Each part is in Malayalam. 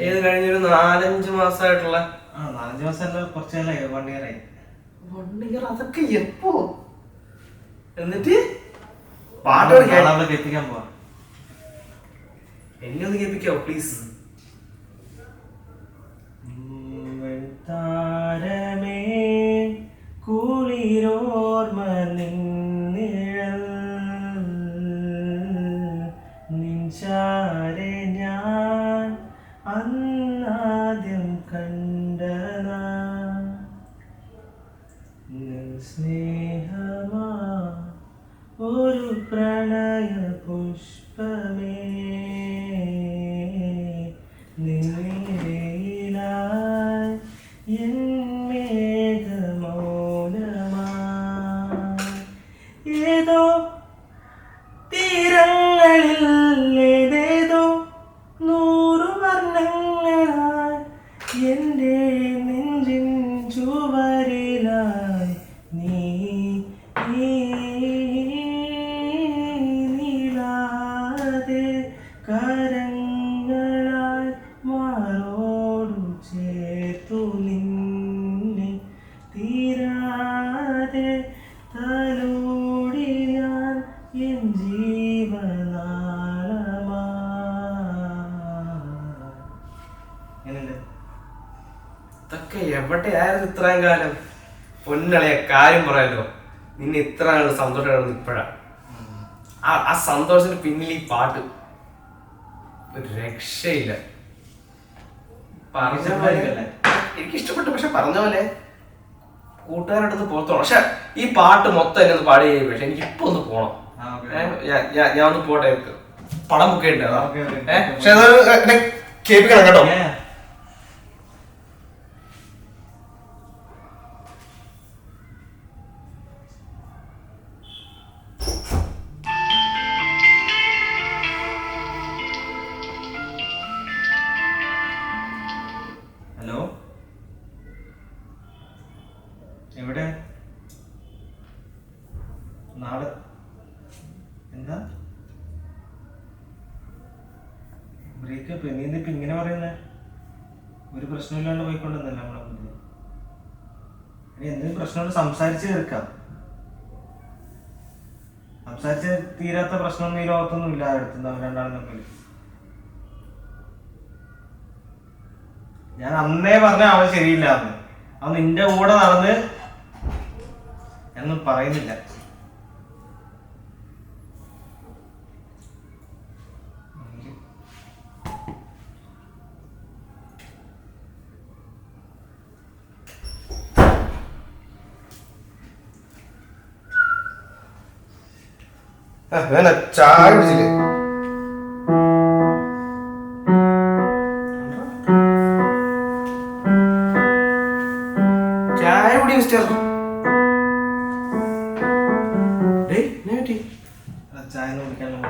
ഏത് കഴിഞ്ഞൊരു 4-5 മാസമായിട്ടുള്ള 4-5 മാസമല്ല, കുറച്ചല്ലേ, 1 ഇയർ ആയി. 1 ഇയർ? അതൊക്കെ എപ്പോ? എന്നിട്ട് പാട്ടോട് കേൾപ്പിക്കാൻ പോവാ. എന്നെ ഒന്ന് കേൾപ്പിക്കാവോ പ്ലീസ്? താരമേ കുളിരോർമ നിന്നിഴൽ നിൻചാരെ ഞാൻ അന്നാദ്യം കണ്ടനാ സ്നേഹമാ ഒരു പ്രണയ പുഷ്പമേ നിന്നിലായി എൻ മേഘമൗനമായി ഏതോ തീരങ്ങളിൽ ഏതേതോ 100 വർണ്ണങ്ങളായി എൻ്റെ നെഞ്ചിൻ ചുവരിലായി നീ നീളാതെ കരങ്ങളായി മാറോടു ചേർത്തു നിന്നെ തീരാതെ തലോടി ഞാൻ എൻ ജീവനാളമാ. ഇതൊക്കെ എവിടെയായിരുന്നു ഇത്രയും കാലം? പൊന്നളയെ കാര്യം പറയാലോ, നിന്നെ ഇത്ര നാൾ സന്തോഷമായിരുന്നു. ഇപ്പോഴാണ് ആ സന്തോഷത്തിന് പിന്നിൽ ഈ പാട്ട് ഒരു രക്ഷയില്ല. പറഞ്ഞ പോലെ എനിക്ക് ഇഷ്ടപ്പെട്ടു, പക്ഷെ പറഞ്ഞ പോലെ കൂട്ടുകാരോടൊന്ന് പോത്തോളാം. പക്ഷെ ഈ പാട്ട് മൊത്തം എന്നെ ഒന്ന് പാടി. പക്ഷെ എനിക്ക് ഇപ്പൊ ഒന്ന് പോണം. ഞാൻ ഒന്ന് പോട്ടെ, പടം ബുക്ക് ചെയ്യണ്ടേ? പക്ഷെ അത് കേൾപ്പിക്കണം കേട്ടോ. ഹലോ, എവിടെ? നാളെ എന്താ ബ്രേക്കപ്പ്? നീ എന്തിപ്പോ ഇങ്ങനെ പറയുന്നേ? ഒരു പ്രശ്നമില്ലാണ്ട് പോയിക്കൊണ്ടെന്നല്ല നമ്മളെ മുന്നിൽ. ഇനി എന്തെങ്കിലും പ്രശ്നമുണ്ട് സംസാരിച്ച് തീർക്കാം. സംസാരിച്ച് തീരാത്ത പ്രശ്നമൊന്നും ഈ ലോകത്തൊന്നും ഇല്ല. അടുത്തുണ്ടാവും രണ്ടാളും തമ്മിൽ. ഞാൻ അന്നേ പറഞ്ഞ അവൻ ശരിയില്ല. അവൻ നിന്റെ കൂടെ നടന്ന് എന്നും പറയുന്നില്ല. ചായ കുടിച്ചില്ലേ? ചായ കുടി മിസ്റ്റർ. ചായ കുടിക്കാനുള്ള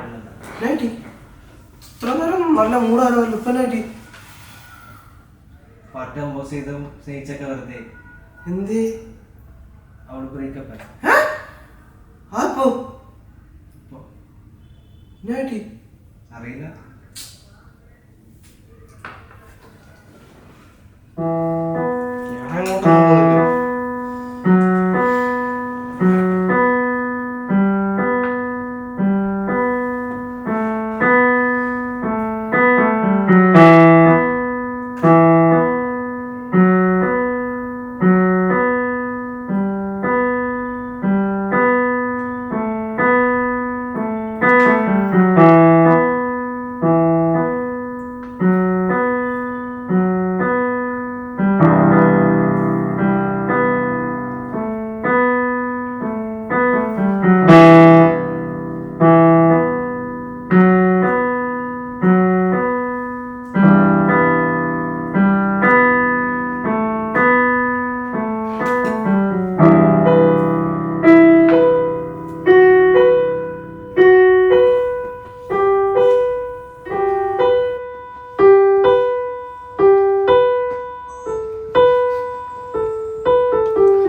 ഇത്ര നേരം നല്ല മൂടാലോ. ഇപ്പൊ നാട്ടി പാട്ട് കമ്പോസ് ചെയ്ത് സ്നേഹിച്ചൊക്കെ വെറുതെ. എന്ത്? അവള് ബ്രേക്കപ്പ് ആപ്പോ നാട്ടി അറിയില്ല.